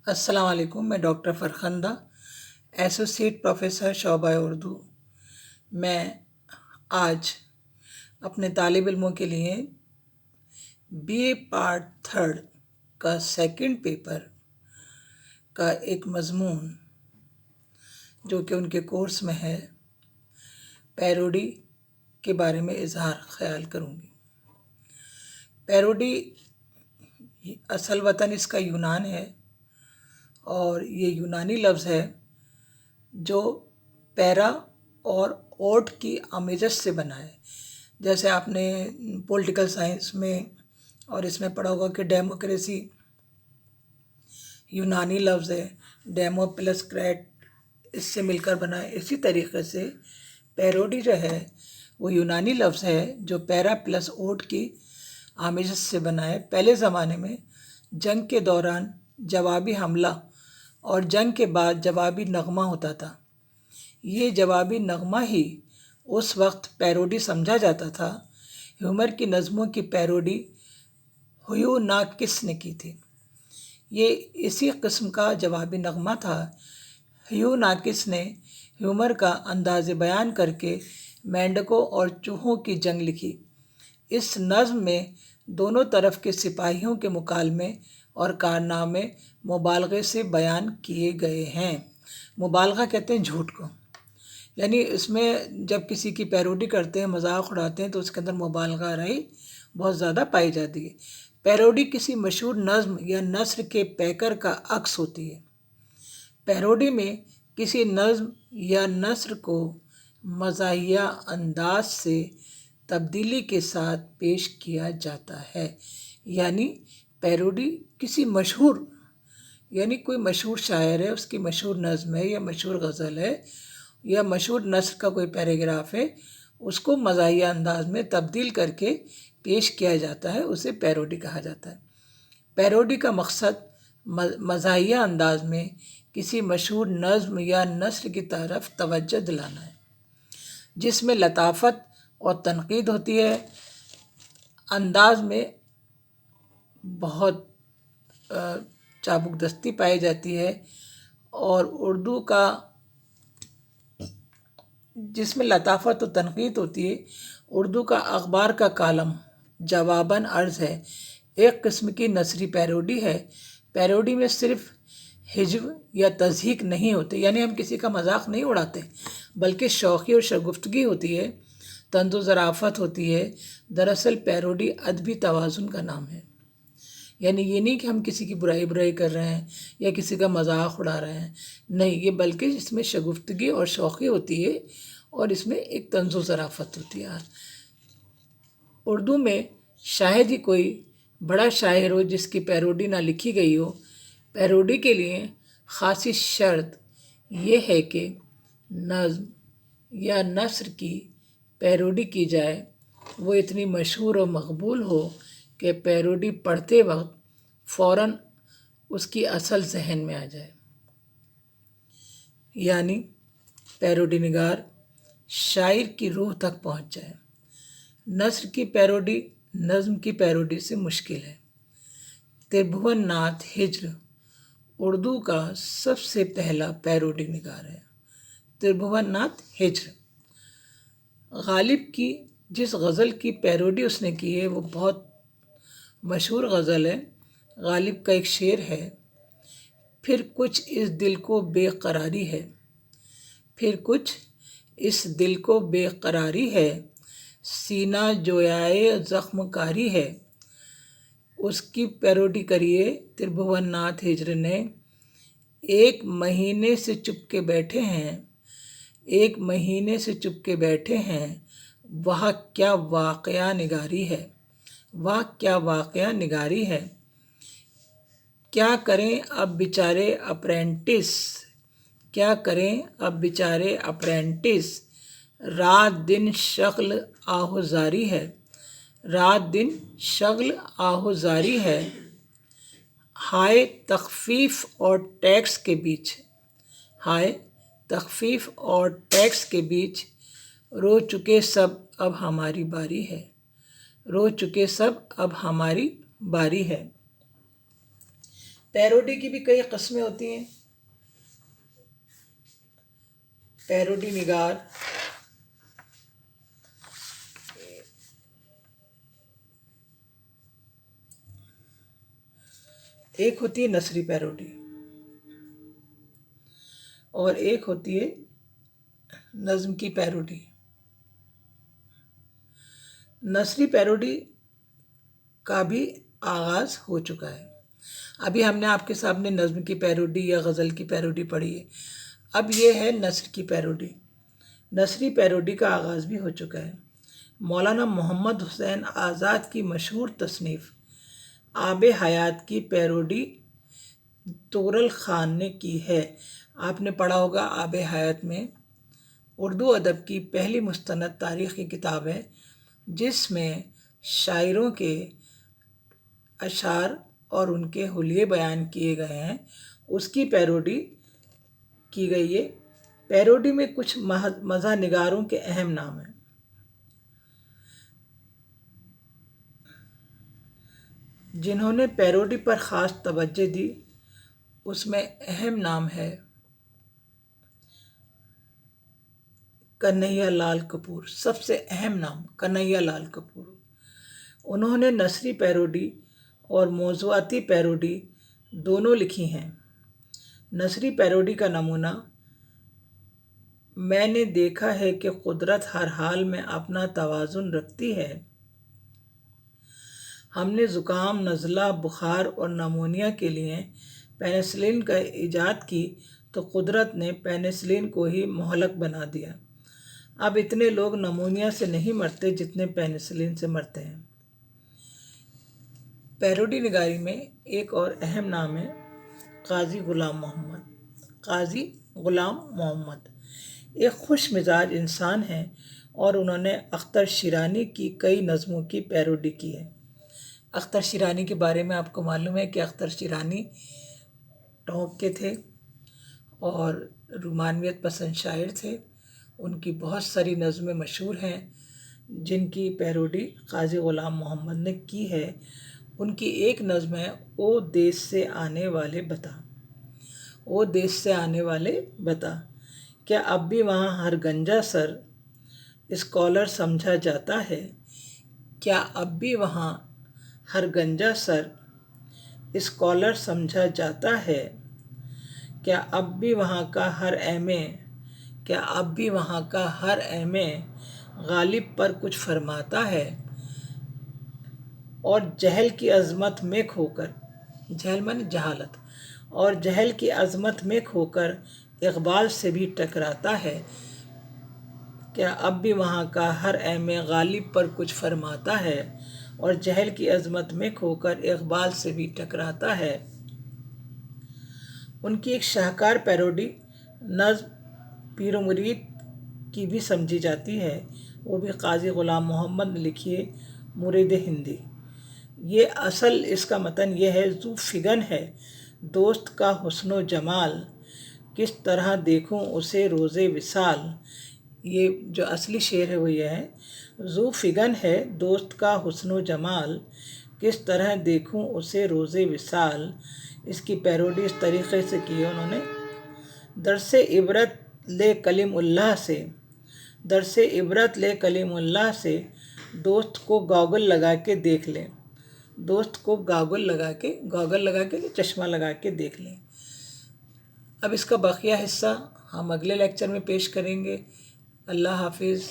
السلام علیکم، میں ڈاکٹر فرخندہ، ایسوسیٹ پروفیسر شعبہ اردو۔ میں آج اپنے طالب علموں کے لیے بی اے پارٹ تھرڈ کا سیکنڈ پیپر کا ایک مضمون جو کہ ان کے کورس میں ہے، پیروڈی کے بارے میں اظہار خیال کروں گی۔ پیروڈی اصل وطن اس کا یونان ہے، اور یہ یونانی لفظ ہے جو پیرا اور اوٹ کی آمیزش سے بنا ہے۔ جیسے آپ نے پولیٹیکل سائنس میں اور اس میں پڑھا ہوگا کہ ڈیموکریسی یونانی لفظ ہے، ڈیمو پلس کریٹ اس سے مل کر بنا ہے۔ اسی طریقے سے پیروڈی جو ہے وہ یونانی لفظ ہے جو پیرا پلس اوٹ کی آمیزش سے بنا ہے۔ پہلے زمانے میں جنگ کے دوران جوابی حملہ اور جنگ کے بعد جوابی نغمہ ہوتا تھا۔ یہ جوابی نغمہ ہی اس وقت پیروڈی سمجھا جاتا تھا۔ ہیومر کی نظموں کی پیروڈی ہیوناکس نے کی تھی۔ یہ اسی قسم کا جوابی نغمہ تھا۔ ہیوناکس نے ہیومر کا انداز بیان کر کے مینڈکوں اور چوہوں کی جنگ لکھی۔ اس نظم میں دونوں طرف کے سپاہیوں کے مکالمے اور کارنامے مبالغے سے بیان کیے گئے ہیں۔ مبالغہ کہتے ہیں جھوٹ کو، یعنی اس میں جب کسی کی پیروڈی کرتے ہیں، مذاق اڑاتے ہیں، تو اس کے اندر مبالغہ آرائی بہت زیادہ پائی جاتی ہے۔ پیروڈی کسی مشہور نظم یا نثر کے پیکر کا عکس ہوتی ہے۔ پیروڈی میں کسی نظم یا نثر کو مزاحیہ انداز سے تبدیلی کے ساتھ پیش کیا جاتا ہے۔ یعنی پیروڈی کسی مشہور، یعنی کوئی مشہور شاعر ہے، اس کی مشہور نظم ہے یا مشہور غزل ہے یا مشہور نثر کا کوئی پیراگراف ہے، اس کو مزاحیہ انداز میں تبدیل کر کے پیش کیا جاتا ہے، اسے پیروڈی کہا جاتا ہے۔ پیروڈی کا مقصد مزاحیہ انداز میں کسی مشہور نظم یا نثر کی طرف توجہ دلانا ہے، جس میں لطافت اور تنقید ہوتی ہے، انداز میں بہت چابک دستی پائی جاتی ہے، اور اردو کا جس میں لطافت و تنقید ہوتی ہے۔ اردو کا اخبار کا کالم جواباً عرض ہے، ایک قسم کی نثری پیروڈی ہے۔ پیروڈی میں صرف ہجو یا تضحیک نہیں ہوتے، یعنی ہم کسی کا مذاق نہیں اڑاتے، بلکہ شوخی اور شگفتگی ہوتی ہے، طنز و ظرافت ہوتی ہے۔ دراصل پیروڈی ادبی توازن کا نام ہے۔ یعنی یہ نہیں کہ ہم کسی کی برائی کر رہے ہیں یا کسی کا مذاق اڑا رہے ہیں، نہیں، یہ بلکہ اس میں شگفتگی اور شوخی ہوتی ہے، اور اس میں ایک طنز و ظرافت ہوتی ہے۔ اردو میں شاید ہی کوئی بڑا شاعر ہو جس کی پیروڈی نہ لکھی گئی ہو۔ پیروڈی کے لیے خاصی شرط یہ ہے کہ نظم یا نثر کی پیروڈی کی جائے، وہ اتنی مشہور و مقبول ہو کہ پیروڈی پڑھتے وقت فوراً اس کی اصل ذہن میں آ جائے۔ یعنی پیروڈی نگار شاعر کی روح تک پہنچ جائے۔ نثر کی پیروڈی نظم کی پیروڈی سے مشکل ہے۔ تربھون ناتھ ہجر اردو کا سب سے پہلا پیروڈی نگار ہے۔ تربھون ناتھ ہجر غالب کی جس غزل کی پیروڈی اس نے کی ہے وہ بہت مشہور غزل ہے۔ غالب کا ایک شعر ہے، پھر کچھ اس دل کو بے قراری ہے، پھر کچھ اس دل کو بے قراری ہے، سینہ جویائے زخم کاری ہے۔ اس کی پیروڈی کریے تربھون ناتھ ہجر نے۔ ایک مہینے سے چپ کے بیٹھے ہیں، ایک مہینے سے چپ کے بیٹھے ہیں، واہ کیا واقعہ نگاری ہے، واہ کیا واقعہ نگاری ہے۔ کیا کریں اب بیچارے اپرینٹس، کیا کریں اب بیچارے اپرینٹس، رات دن شغل آہوزاری ہے، رات دن شغل آہوزاری ہے۔ ہائے تخفیف اور ٹیکس کے بیچ، ہائے تخفیف اور ٹیکس کے بیچ، رو چکے سب اب ہماری باری ہے، رو چکے سب اب ہماری باری ہے۔ پیروڈی کی بھی کئی قسمیں ہوتی ہیں. پیروڈی نگار، ایک ہوتی ہے نثری پیروڈی اور ایک ہوتی ہے نظم کی پیروڈی. نثری پیروڈی کا بھی آغاز ہو چکا ہے. ابھی ہم نے آپ کے سامنے نظم کی پیروڈی یا غزل کی پیروڈی پڑھی ہے. اب یہ ہے نثر کی پیروڈی. نثری پیروڈی کا آغاز بھی ہو چکا ہے. مولانا محمد حسین آزاد کی مشہور تصنیف آب حیات کی پیروڈی طغرل خان نے کی ہے. آپ نے پڑھا ہوگا آب حیات میں اردو ادب کی پہلی مستند تاریخی کتاب ہے جس میں شاعروں کے اشعار اور ان کے حلیے بیان کیے گئے ہیں. اس کی پیروڈی کی گئی ہے. پیروڈی میں کچھ مزاح نگاروں کے اہم نام ہیں. جنہوں نے پیروڈی پر خاص توجہ دی اس میں اہم نام ہے کنہیا لال کپور. سب سے اہم نام کنہیا لال کپور. انہوں نے نثری پیروڈی اور موضوعاتی پیروڈی دونوں لکھی ہیں. نثری پیروڈی کا نمونہ میں نے دیکھا ہے کہ قدرت ہر حال میں اپنا توازن رکھتی ہے. ہم نے زکام، نزلہ، بخار اور نمونیا کے لیے پینسلین کا ایجاد کی تو قدرت نے پینسلین کو ہی مہلک بنا دیا. اب اتنے لوگ نمونیا سے نہیں مرتے جتنے پینسلین سے مرتے ہیں. پیروڈی نگاری میں ایک اور اہم نام ہے قاضی غلام محمد. قاضی غلام محمد ایک خوش مزاج انسان ہیں اور انہوں نے اختر شیرانی کی کئی نظموں کی پیروڈی کی ہے. اختر شیرانی کے بارے میں آپ کو معلوم ہے کہ اختر شیرانی ٹونک کے تھے اور رومانویت پسند شاعر تھے. ان کی بہت ساری نظمیں مشہور ہیں جن کی پیروڈی قاضی غلام محمد نے کی ہے. ان کی ایک نظم ہے او دیس سے آنے والے بتا. او دیس سے آنے والے بتا، کیا اب بھی وہاں ہر گنجا سر اسکالر سمجھا جاتا ہے؟ کیا اب بھی وہاں ہر گنجا سر اسکالر سمجھا جاتا ہے؟ کیا اب بھی وہاں کا ہر ایم اے کیا اب بھی وہاں کا ہر ایم اے غالب پر کچھ فرماتا ہے؟ اور جہل کی عظمت میں کھو کر، جہل مانے جہالت، اور جہل کی عظمت میں کھو کر اقبال سے بھی ٹکراتا ہے. کیا اب بھی وہاں کا ہر ایم اے غالب پر کچھ فرماتا ہے اور جہل کی عظمت میں کھو کر اقبال سے بھی ٹکراتا ہے. ان کی ایک شاہکار پیروڈی نظم پیر و مرید کی بھی سمجھی جاتی ہے. وہ بھی قاضی غلام محمد نے لکھی ہے، مرید ہندی. یہ اصل اس کا متن یہ ہے: ذو فگن ہے دوست کا حسن و جمال، کس طرح دیکھوں اسے روز وصال. یہ جو اصلی شعر ہے وہ یہ ہے: ذو فگن ہے دوست کا حسن و جمال، کس طرح دیکھوں اسے روز وصال. اس کی پیروڈی اس طریقے سے کی ہے انہوں نے: درس عبرت لے کلیم اللہ سے، درس عبرت لے کلیم اللہ سے، دوست کو گاگل لگا کے دیکھ لیں. دوست کو گاگل لگا کے چشمہ لگا کے دیکھ لیں. اب اس کا بقیہ حصہ ہم اگلے لیکچر میں پیش کریں گے. اللہ حافظ.